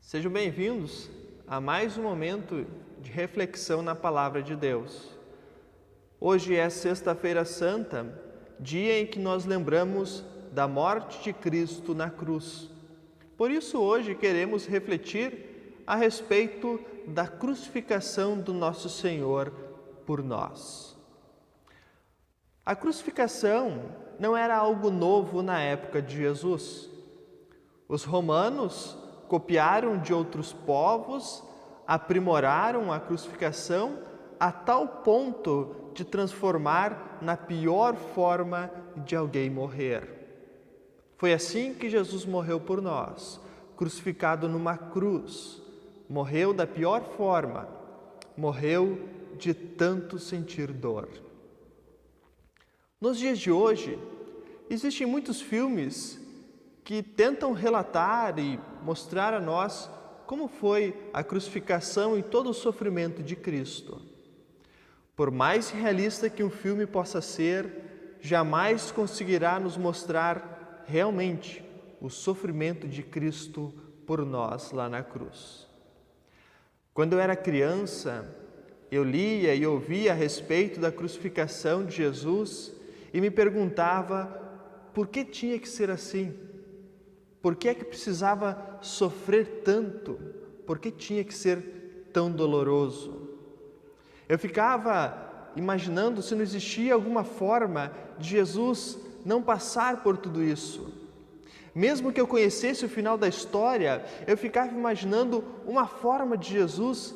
Sejam bem-vindos a mais um momento de reflexão na Palavra de Deus. Hoje é Sexta-feira Santa, dia em que nós lembramos da morte de Cristo na cruz. Por isso, hoje queremos refletir a respeito da crucificação do nosso Senhor por nós. A crucificação não era algo novo na época de Jesus. Os romanos copiaram de outros povos, aprimoraram a crucificação a tal ponto de transformar na pior forma de alguém morrer. Foi assim que Jesus morreu por nós, crucificado numa cruz. Morreu da pior forma, morreu de tanto sentir dor. Nos dias de hoje, existem muitos filmes que tentam relatar e mostrar a nós como foi a crucificação e todo o sofrimento de Cristo. Por mais realista que um filme possa ser, jamais conseguirá nos mostrar realmente o sofrimento de Cristo por nós lá na cruz. Quando eu era criança, eu lia e ouvia a respeito da crucificação de Jesus e me perguntava por que tinha que ser assim? Por que é que precisava sofrer tanto? Por que tinha que ser tão doloroso? Eu ficava imaginando se não existia alguma forma de Jesus não passar por tudo isso. Mesmo que eu conhecesse o final da história, eu ficava imaginando uma forma de Jesus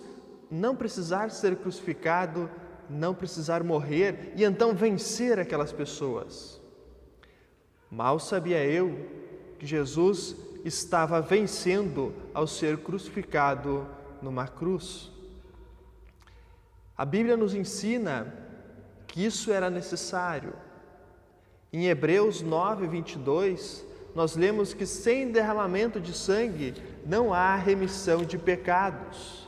não precisar ser crucificado, não precisar morrer e então vencer aquelas pessoas. Mal sabia eu que Jesus estava vencendo ao ser crucificado numa cruz. A Bíblia nos ensina que isso era necessário. Em Hebreus 9:22, nós lemos que sem derramamento de sangue não há remissão de pecados.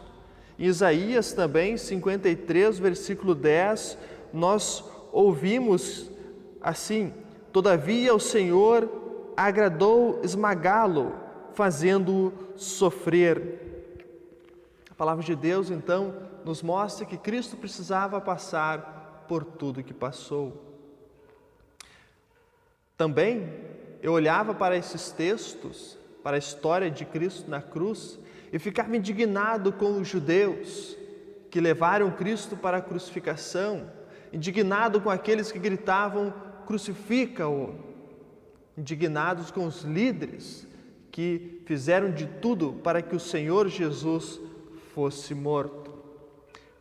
Em Isaías também, 53, versículo 10, nós ouvimos assim: todavia o Senhor agradou esmagá-lo, fazendo-o sofrer. A palavra de Deus, então, nos mostra que Cristo precisava passar por tudo que passou. Também, eu olhava para esses textos, para a história de Cristo na cruz, e ficava indignado com os judeus que levaram Cristo para a crucificação, indignado com aqueles que gritavam: crucifica-o, indignados com os líderes que fizeram de tudo para que o Senhor Jesus fosse morto.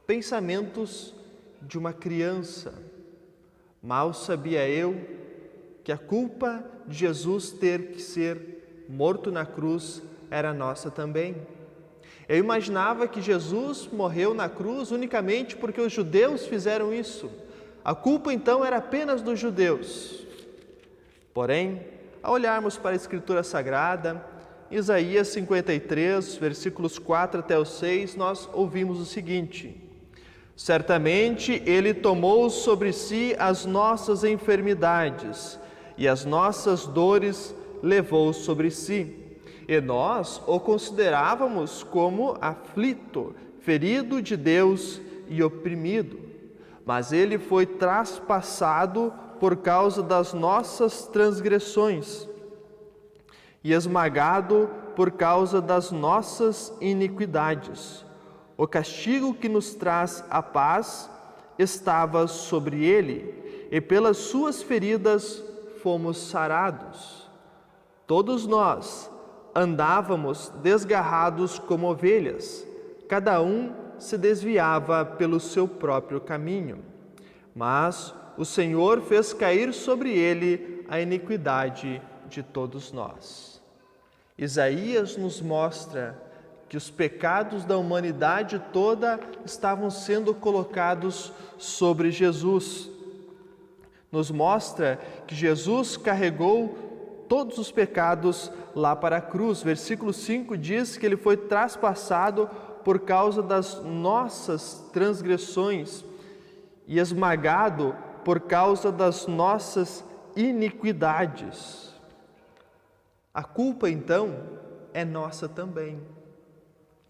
Pensamentos de uma criança. Mal sabia eu que a culpa de Jesus ter que ser morto na cruz era nossa também. Eu imaginava que Jesus morreu na cruz unicamente porque os judeus fizeram isso. A culpa então era apenas dos judeus. Porém, ao olharmos para a Escritura Sagrada, Isaías 53, versículos 4 até o 6, nós ouvimos o seguinte: certamente Ele tomou sobre si as nossas enfermidades e as nossas dores levou sobre si. E nós o considerávamos como aflito, ferido de Deus e oprimido. Mas Ele foi traspassado por causa das nossas transgressões e esmagado por causa das nossas iniquidades. O castigo que nos traz a paz estava sobre ele, e pelas suas feridas fomos sarados. Todos nós andávamos desgarrados como ovelhas, cada um se desviava pelo seu próprio caminho, mas o Senhor fez cair sobre ele a iniquidade de todos nós. Isaías nos mostra que os pecados da humanidade toda estavam sendo colocados sobre Jesus. Nos mostra que Jesus carregou todos os pecados lá para a cruz. Versículo 5 diz que ele foi traspassado por causa das nossas transgressões e esmagado por causa das nossas iniquidades. A culpa, então, é nossa também.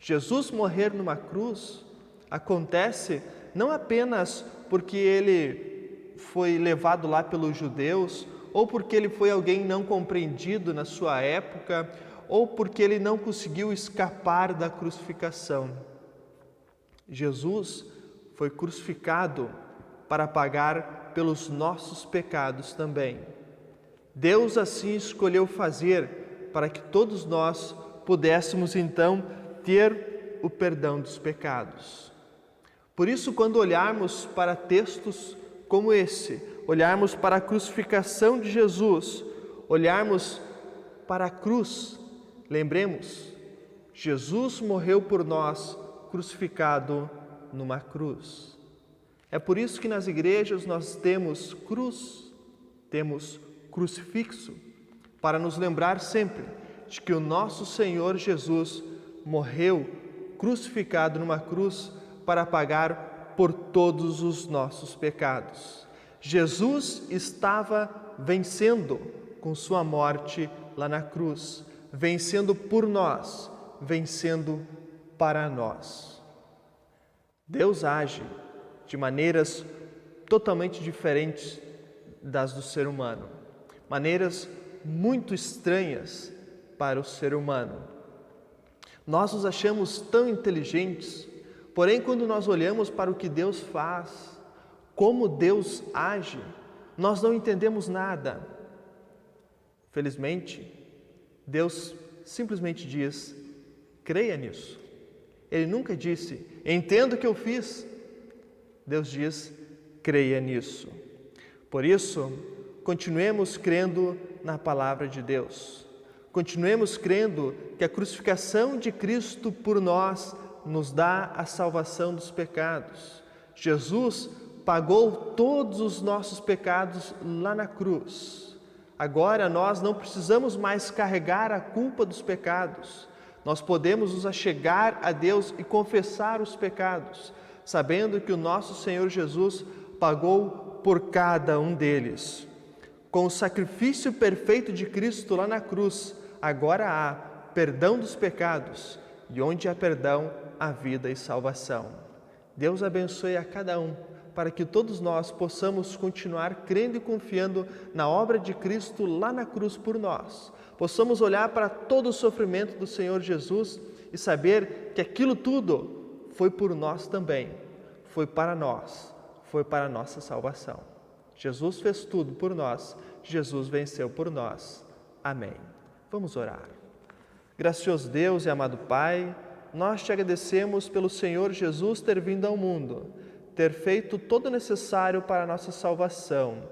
Jesus morrer numa cruz acontece não apenas porque ele foi levado lá pelos judeus, ou porque ele foi alguém não compreendido na sua época, ou porque ele não conseguiu escapar da crucificação. Jesus foi crucificado para pagar pelos nossos pecados também. Deus assim escolheu fazer para que todos nós pudéssemos então ter o perdão dos pecados. Por isso, quando olharmos para textos como esse, olharmos para a crucificação de Jesus, olharmos para a cruz, lembremos, Jesus morreu por nós, crucificado numa cruz. É por isso que nas igrejas nós temos cruz, temos crucifixo, para nos lembrar sempre de que o nosso Senhor Jesus morreu crucificado numa cruz para pagar por todos os nossos pecados. Jesus estava vencendo com sua morte lá na cruz, vencendo por nós, vencendo para nós. Deus age de maneiras totalmente diferentes das do ser humano, maneiras muito estranhas para o ser humano. Nós nos achamos tão inteligentes, porém, quando nós olhamos para o que Deus faz, como Deus age, nós não entendemos nada. Felizmente, Deus simplesmente diz: creia nisso. Ele nunca disse: entenda o que eu fiz. Deus diz: creia nisso. Por isso, continuemos crendo na palavra de Deus. Continuemos crendo que a crucificação de Cristo por nós nos dá a salvação dos pecados. Jesus pagou todos os nossos pecados lá na cruz. Agora nós não precisamos mais carregar a culpa dos pecados. Nós podemos nos achegar a Deus e confessar os pecados, sabendo que o nosso Senhor Jesus pagou por cada um deles. Com o sacrifício perfeito de Cristo lá na cruz, agora há perdão dos pecados, e onde há perdão, há vida e salvação. Deus abençoe a cada um, para que todos nós possamos continuar crendo e confiando na obra de Cristo lá na cruz por nós. Possamos olhar para todo o sofrimento do Senhor Jesus e saber que aquilo tudo foi por nós também, foi para nós, foi para a nossa salvação. Jesus fez tudo por nós, Jesus venceu por nós. Amém. Vamos orar. Gracioso Deus e amado Pai, nós te agradecemos pelo Senhor Jesus ter vindo ao mundo, ter feito todo o necessário para a nossa salvação,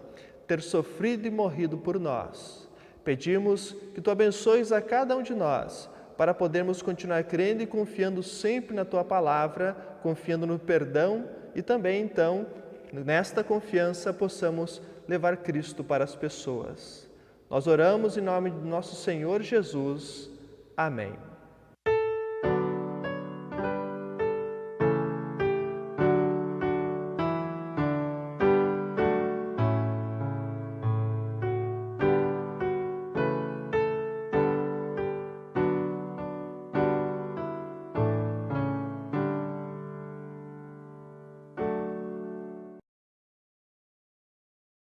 ter sofrido e morrido por nós. Pedimos que Tu abençoes a cada um de nós, para podermos continuar crendo e confiando sempre na Tua palavra, confiando no perdão e também, então, nesta confiança, possamos levar Cristo para as pessoas. Nós oramos em nome do nosso Senhor Jesus. Amém.